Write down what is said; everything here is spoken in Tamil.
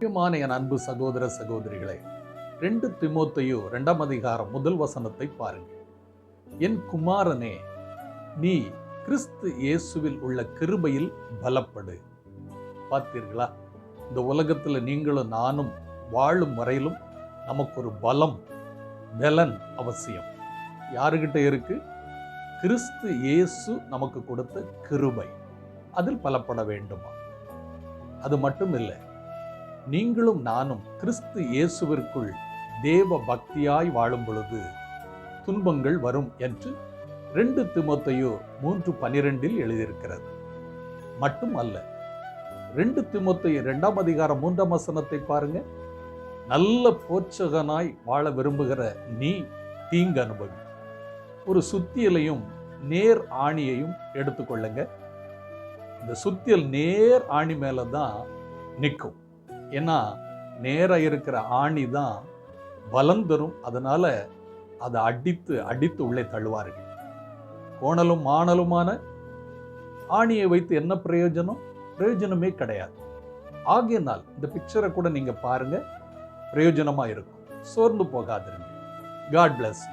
முக்கியமான என் அன்பு சகோதர சகோதரிகளே, 2 தீமோத்தேயு 2ஆம் அதிகாரம் 1 பாருங்க. என் குமாரனே, நீ கிறிஸ்து இயேசுவில் உள்ள கிருபையில் பலப்படு. பார்த்தீர்களா? இந்த உலகத்தில் நீங்களும் நானும் வாழும் வரையிலும் நமக்கு ஒரு பலன் அவசியம். யாருகிட்ட இருக்கு? கிறிஸ்து இயேசு நமக்கு கொடுத்த கிருபை. அதில் பலப்பட வேண்டுமா? அது மட்டும் இல்லை, நீங்களும் நானும் கிறிஸ்து இயேசுவிற்குள் தேவ பக்தியாய் வாழும் பொழுது துன்பங்கள் வரும் என்று 2 தீமோத்தேயு 3:12 எழுதியிருக்கிறது. மட்டுமல்ல, 2 தீமோத்தேயு 2ஆம் அதிகாரம் 3 பாருங்க. நல்ல போர்ச்சகனாய் வாழ விரும்புகிற நீ தீங்கு அனுபவி. ஒரு சுத்தியலையும் நேர் ஆணியையும் எடுத்துக்கொள்ளுங்க. இந்த சுத்தியல் நேர் ஆணி மேல தான் நிற்கும். ஏன்னா நேராக இருக்கிற ஆணி தான் பலம் தரும். அதனால அதை அடித்து உள்ளே தள்ளுவார்கள். கோணலும் மாணலுமான ஆணியை வைத்து என்ன பிரயோஜனம்? பிரயோஜனமே கிடையாது. ஆகையினால் இந்த பிக்சரை கூட நீங்க பாருங்க, பிரயோஜனமா இருக்கும். சோர்ந்து போகாதிருங்க. God plus.